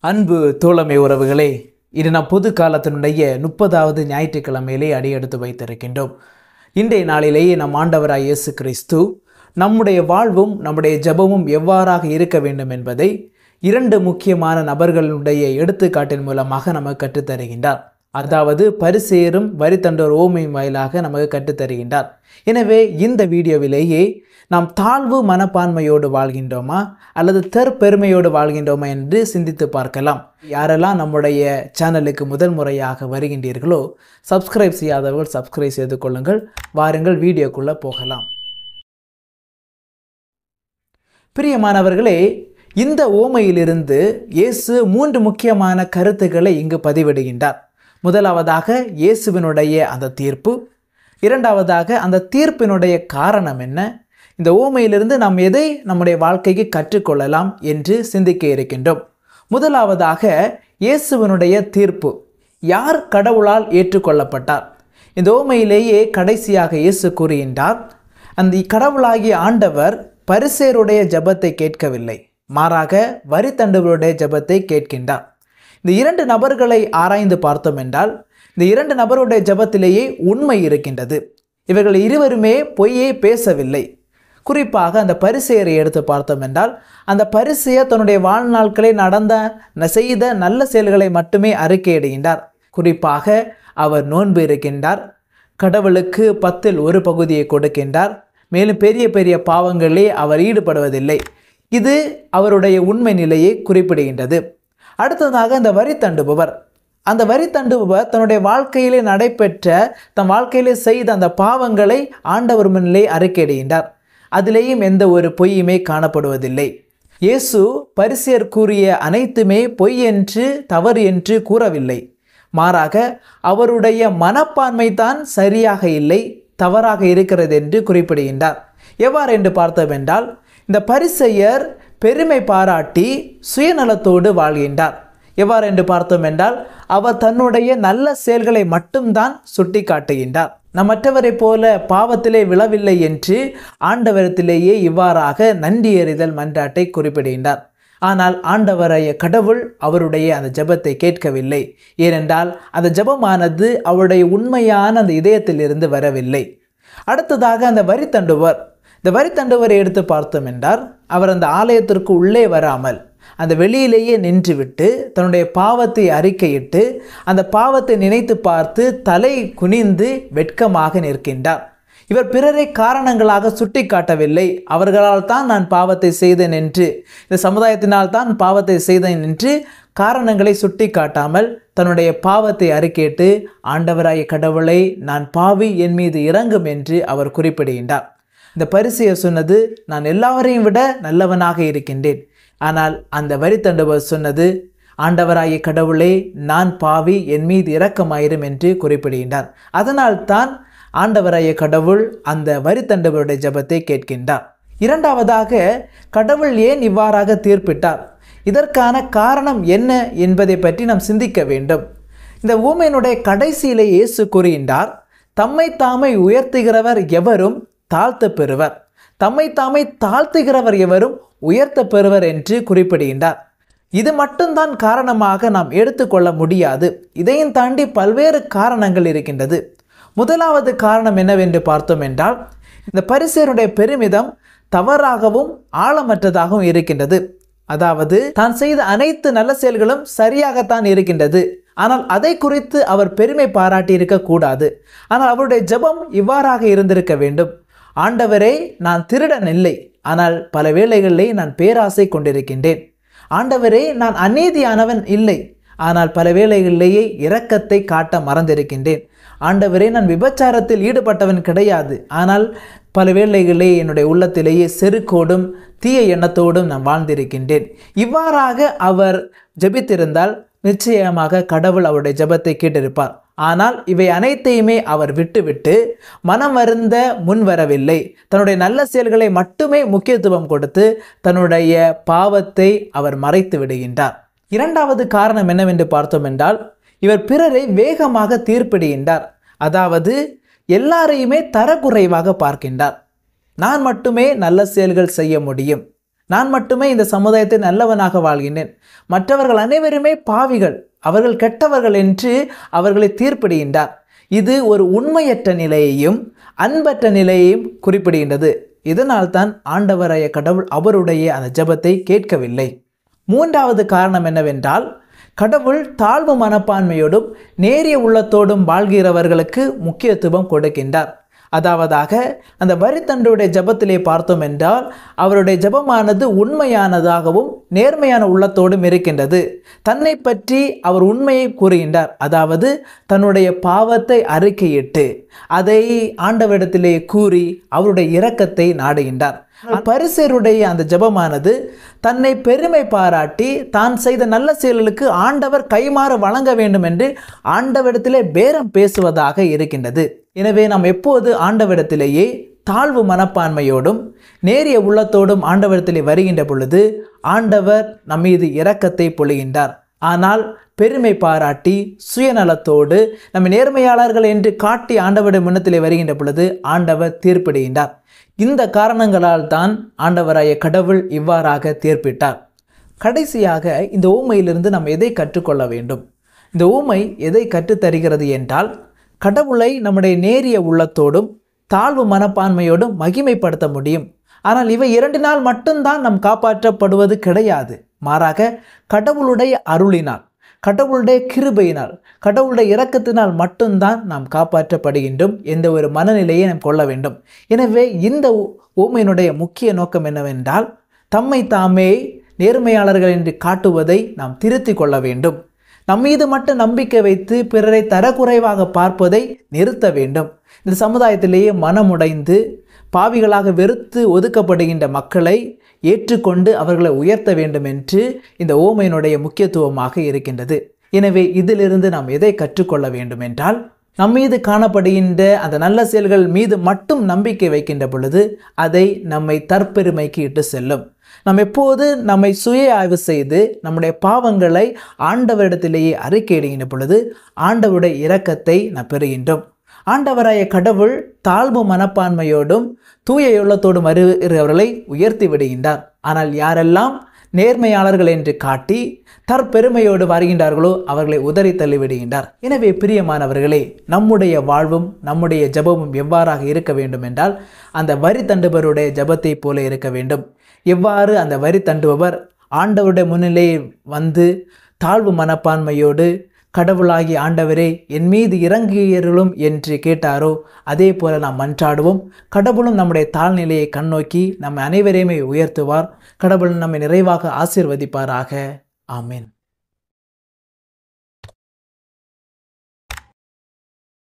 அன்பு தோழமை உறவுகளே, இது நாம் பொது காலத்தினுடைய 30வது ஞாயிற்றுக்கிழமையிலே அடியெடுத்து வைத்திருக்கின்றோம். இன்றைய நாளிலேயே நம் ஆண்டவராய் இயேசு கிறிஸ்து நம்முடைய வாழ்வும் நம்முடைய ஜெபமும் எவ்வாறாக இருக்க வேண்டும் என்பதை 2 முக்கியமான நபர்களுடைய எடுத்துக்காட்டின் மூலமாக நமக்கு கற்றுத்தருகின்றார். அதாவது பரிசேயரும் வரிதண்டோர் ஓமையின் வாயிலாக நமக்கு கற்றுத்தருகின்றார். எனவே இந்த வீடியோவிலேயே நாம் தாழ்வு மனப்பான்மையோடு வாழ்கின்றோமா அல்லது தற்பெருமையோடு வாழ்கின்றோமா என்று சிந்தித்து பார்க்கலாம். யாரெல்லாம் நம்முடைய சேனலுக்கு முதல் முறையாக வருகின்றீர்களோ சப்ஸ்கிரைப் செய்யாதவர்கள் சப்ஸ்கிரைப் செய்து கொள்ளுங்கள். வாருங்கள் வீடியோக்குள்ளே போகலாம். பிரியமானவர்களே, இந்த ஓமையிலிருந்து இயேசு 3 முக்கியமான கருத்துக்களை இங்கு பதிவிடுகின்றார். முதலாவதாக இயேசுவினுடைய அந்த தீர்ப்பு, இரண்டாவதாக அந்த தீர்ப்பினுடைய காரணம் என்ன, இந்த ஓமையிலிருந்து நாம் எதை நம்முடைய வாழ்க்கைக்கு கற்றுக்கொள்ளலாம் என்று சிந்திக்க இருக்கின்றோம். முதலாவதாக இயேசுவினுடைய தீர்ப்பு. யார் கடவுளால் ஏற்றுக்கொள்ளப்பட்டார்? இந்த ஓமையிலேயே கடைசியாக இயேசு கூறுகின்றார், அந்த கடவுளாகிய ஆண்டவர் பரிசேயருடைய ஜெபத்தை கேட்கவில்லை, மாறாக வரிதண்டவருடைய ஜெபத்தை கேட்கின்றார். இந்த 2 நபர்களை ஆராய்ந்து பார்த்தோம் என்றால் இந்த 2 நபருடைய ஜெபத்திலேயே உண்மை இருக்கின்றது. இவர்கள் இருவருமே பொய்யை பேசவில்லை. குறிப்பாக அந்த பரிசேயரை எடுத்து பார்த்தோம் என்றால் அந்த பரிசேயர் தன்னுடைய வாழ்நாட்களில் செய்த நல்ல செயல்களை மட்டுமே அறிக்கையிடுகின்றார். குறிப்பாக அவர் நோன்பு இருக்கின்றார், கடவுளுக்கு 10ல் 1 பகுதியை கொடுக்கின்றார், மேலும் பெரிய பெரிய பாவங்களிலே அவர் ஈடுபடுவதில்லை. இது அவருடைய உண்மை நிலையை குறிப்பிடுகின்றது. அடுத்ததாக அந்த வரி தண்டுபவர், அந்த வரி தண்டுபவர் தன்னுடைய வாழ்க்கையிலே நடைபெற்ற தன் வாழ்க்கையிலே செய்த அந்த பாவங்களை ஆண்டவர் முன்னிலே அறிக்கையிடுகின்றார். அதிலேயும் எந்த ஒரு பொய்யுமே காணப்படுவதில்லை. இயேசு பரிசேயர் கூறிய அனைத்துமே பொய் என்று தவறு என்று கூறவில்லை, மாறாக அவருடைய மனப்பான்மை தான் சரியாக இல்லை, தவறாக இருக்கிறது என்று குறிப்பிடுகின்றார். எவ்வாறு என்று பார்த்தோம் என்றால் இந்த பரிசேயர் பெருமை பாராட்டி சுயநலத்தோடு வாழ்கின்றார். எவ்வாறு என்று பார்த்தோம் என்றால் அவர் தன்னுடைய நல்ல செயல்களை மட்டும்தான் சுட்டி காட்டுகின்றார். நம் மற்றவரை போல பாவத்திலே விழவில்லை என்று ஆண்டவரத்திலேயே இவ்வாறாக நன்றி எறிதல் மன்றாட்டை குறிப்பிடுகின்றார். ஆனால் ஆண்டவரைய கடவுள் அவருடைய அந்த ஜெபத்தை கேட்கவில்லை. ஏனென்றால் அந்த ஜெபமானது அவருடைய உண்மையான அந்த இதயத்திலிருந்து வரவில்லை. அடுத்ததாக அந்த வரி தண்டுவர், இந்த வரி தண்டுவரை எடுத்து பார்த்தோம் என்றால் அவர் அந்த ஆலயத்திற்கு உள்ளே வராமல் அந்த வெளியிலேயே நின்றுவிட்டு தன்னுடைய பாவத்தை அறிக்கையிட்டு அந்த பாவத்தை நினைத்து பார்த்து தலை குனிந்து வெட்கமாக நிற்கின்றார். இவர் பிறரை காரணங்களாக சுட்டி காட்டவில்லை, அவர்களால் தான் நான் பாவத்தை செய்தேன் என்று, இந்த சமுதாயத்தினால் தான் பாவத்தை செய்தேன் என்று காரணங்களை சுட்டி காட்டாமல் தன்னுடைய பாவத்தை அறிக்கையிட்டு ஆண்டவராய கடவுளை நான் பாவி, என் மீது இரங்கும் என்று அவர் குறிப்பிடுகின்றார். இந்த பரிசேயர் சொன்னது நான் எல்லாவரையும் விட நல்லவனாக இருக்கின்றேன். ஆனால் அந்த வரி தண்டுபவர் சொன்னது ஆண்டவராய கடவுளே நான் பாவி, என் மீது இரக்கமாயிரும் என்று குறிப்பிடுகின்றார். அதனால் தான் ஆண்டவராய கடவுள் அந்த வரி தண்டுபவருடைய ஜெபத்தை கேட்கின்றார். இரண்டாவதாக கடவுள் ஏன் இவ்வாறாக தீர்ப்பிட்டார், இதற்கான காரணம் என்ன என்பதை பற்றி நாம் சிந்திக்க வேண்டும். இந்த ஊமையினுடைய கடைசியிலே இயேசு கூறுகின்றார், தம்மை தாமை உயர்த்துகிறவர் எவரும் தாழ்த்த பெறுவர், தம்மை தாமை தாழ்த்துகிறவர் எவரும் உயர்த்த பெறுவர் என்று குறிப்பிடுகின்றார். இது மட்டும்தான் காரணமாக நாம் எடுத்துக்கொள்ள முடியாது. இதையும் தாண்டி பல்வேறு காரணங்கள் இருக்கின்றது. முதலாவது காரணம் என்னவென்று பார்த்தோம் என்றால் இந்த பரிசேயருடைய பெருமிதம் தவறாகவும் ஆழமற்றதாகவும் இருக்கின்றது. அதாவது தான் செய்த அனைத்து நல்ல செயல்களும் சரியாகத்தான் இருக்கின்றது, ஆனால் அதை குறித்து அவர் பெருமை பாராட்டி இருக்கக்கூடாது. ஆனால் அவருடைய ஜெபம் இவ்வாறாக இருந்திருக்க வேண்டும், ஆண்டவரே நான் திருடன் இல்லை, ஆனால் பல வேளைகளிலே நான் பேராசை கொண்டிருக்கின்றேன். ஆண்டவரே நான் அநீதியானவன் இல்லை, ஆனால் பல வேளைகளிலேயே இரக்கத்தை காட்ட மறந்திருக்கின்றேன். ஆண்டவரே நான் விபச்சாரத்தில் ஈடுபட்டவன் கிடையாது, ஆனால் பல வேளைகளிலே என்னுடைய உள்ளத்திலேயே செருக்கோடும் தீய எண்ணத்தோடும் நான் வாழ்ந்திருக்கின்றேன். இவ்வாறாக அவர் ஜெபித்திருந்தால் நிச்சயமாக கடவுள் அவருடைய ஜெபத்தை கேட்டிருப்பார். ஆனால் இவை அனைத்தையுமே அவர் விட்டுவிட்டு மனம் வருந்த முன் வரவில்லை. தன்னுடைய நல்ல செயல்களை மட்டுமே முக்கியத்துவம் கொடுத்து தன்னுடைய பாவத்தை அவர் மறைத்து விடுகின்றார். இரண்டாவது காரணம் என்னவென்று பார்த்தோம் என்றால் இவர் பிறரை வேகமாக தீர்ப்பிடுகின்றார். அதாவது எல்லாரையுமே தரக்குறைவாக பார்க்கின்றார். நான் மட்டுமே நல்ல செயல்கள் செய்ய முடியும், நான் மட்டுமே இந்த சமுதாயத்தில் நல்லவனாக வாழ்கின்றேன், மற்றவர்கள் அனைவருமே பாவிகள், அவர்கள் கெட்டவர்கள் என்று அவர்களை தீர்ப்பிடுகின்றார். இது ஒரு உண்மையற்ற நிலையையும் அன்பற்ற நிலையையும் குறிப்பிடுகின்றது. இதனால் தான் ஆண்டவராய கடவுள் அவருடைய அந்த ஜெபத்தை கேட்கவில்லை. மூன்றாவது காரணம் என்னவென்றால், கடவுள் தாழ்வு மனப்பான்மையோடும் நேரிய உள்ளத்தோடும் வாழ்கிறவர்களுக்கு முக்கியத்துவம் கொடுக்கின்றார். அதாவதாக அந்த வரித்தண்டுடைய ஜெபத்திலே பார்த்தோம் என்றால் அவருடைய ஜெபமானது உண்மையானதாகவும் நேர்மையான உள்ளத்தோடும் இருக்கின்றது. தன்னை பற்றி அவர் உண்மையை கூறுகின்றார். அதாவது தன்னுடைய பாவத்தை அறிக்கையிட்டு அதை ஆண்டவரிடத்திலே கூறி அவருடைய இரக்கத்தை நாடுகின்றார். பரிசேயருடைய அந்த ஜெபமானது தன்னை பெருமை பாராட்டி தான் செய்த நல்ல செயல்களுக்கு ஆண்டவர் கைமாறு வழங்க வேண்டும் என்று ஆண்டவரிடத்திலே பேரம் பேசுவதாக இருக்கின்றது. எனவே நாம் எப்போது ஆண்டவரிடத்திலேயே தாழ்வு மனப்பான்மையோடும் நேரிய உள்ளத்தோடும் ஆண்டவரிடத்திலே வருகின்ற பொழுது ஆண்டவர் நம்மீது இரக்கத்தை பொழிகின்றார். ஆனால் பெருமை பாராட்டி சுயநலத்தோடு நம்ம நேர்மையாளர்கள் என்று காட்டி ஆண்டவருடைய முன்னத்திலே வருகின்ற பொழுது ஆண்டவர் தீர்ப்பிடுகின்றார். இந்த காரணங்களால் தான் ஆண்டவராய கடவுள் இவ்வாறாக தீர்ப்பிட்டார். கடைசியாக இந்த ஊமையிலிருந்து நாம் எதை கற்றுக்கொள்ள வேண்டும்? இந்த ஊமை எதை கற்றுத்தருகிறது என்றால், கடவுளை நம்முடைய நேரிய உள்ளத்தோடும் தாழ்வு மனப்பான்மையோடும் மகிமைப்படுத்த முடியும். ஆனால் இவை 2 நாள் மட்டும்தான் நாம் காப்பாற்றப்படுவது கிடையாது. மாறாக கடவுளுடைய அருளினால், கடவுளுடைய கிருபையினால், கடவுளுடைய இரக்கத்தினால் மட்டும்தான் நாம் காப்பாற்றப்படுகின்றோம். எந்த ஒரு மனநிலையை நாம் கொள்ள வேண்டும். எனவே இந்த ஊமையினுடைய முக்கிய நோக்கம் என்னவென்றால், தம்மை தாமே நேர்மையாளர்கள் என்று காட்டுவதை நாம் திருத்திக் கொள்ள வேண்டும். நம்மீது மட்டும் நம்பிக்கை வைத்து பிறரை தரக்குறைவாக பார்ப்பதை நிறுத்த வேண்டும். இந்த சமுதாயத்திலேயே மனமுடைந்து பாவிகளாக வெறுத்து ஒதுக்கப்படுகின்ற மக்களை ஏற்றுக்கொண்டு அவர்களை உயர்த்த வேண்டும் என்று இந்த ஓமையினுடைய முக்கியத்துவமாக இருக்கின்றது. எனவே இதிலிருந்து நாம் எதை கற்றுக்கொள்ள வேண்டும் என்றால், நம்மீது காணப்படுகின்ற அந்த நல்ல செயல்கள் மீது மட்டும் நம்பிக்கை வைக்கின்ற பொழுது அதை நம்மை தற்பெருமைக்கு இட்டு செல்லும். நாம் எப்போது நம்மை சுய ஆய்வு செய்து நம்முடைய பாவங்களை ஆண்டவரிடத்திலேயே அறிக்கையிடுகின்ற பொழுது ஆண்டவருடைய இரக்கத்தை நாம் பெறுகின்றோம். ஆண்டவராய கடவுள் தாழ்வு மனப்பான்மையோடும் தூய உள்ளத்தோடும் வருகிறவர்களை உயர்த்தி விடுகின்றார். ஆனால் யாரெல்லாம் நேர்மையாளர்கள் என்று காட்டி தற்பெருமையோடு வருகின்றார்களோ அவர்களை உதறி தள்ளிவிடுகின்றார். எனவே பிரியமானவர்களே, நம்முடைய வாழ்வும் நம்முடைய ஜெபமும் எவ்வாறாக இருக்க வேண்டும் என்றால், அந்த வரி தண்டுபவருடைய ஜெபத்தை போல இருக்க வேண்டும். எவ்வாறு அந்த வரி தண்டுபவர் ஆண்டவருடைய முன்னிலையில் வந்து தாழ்வு மனப்பான்மையோடு கடவுளாகிய ஆண்டவரே என் மீது இறங்குகிறளும் என்று கேட்டாரோ அதே போல நாம் மன்றாடுவோம். கடவுளும் நம்முடைய தாழ்நிலையை கண்ணோக்கி நம்ம அனைவரையுமே உயர்த்துவார். கடவுள் நம்மை நிறைவாக ஆசீர்வதிப்பாராக. ஆமென்.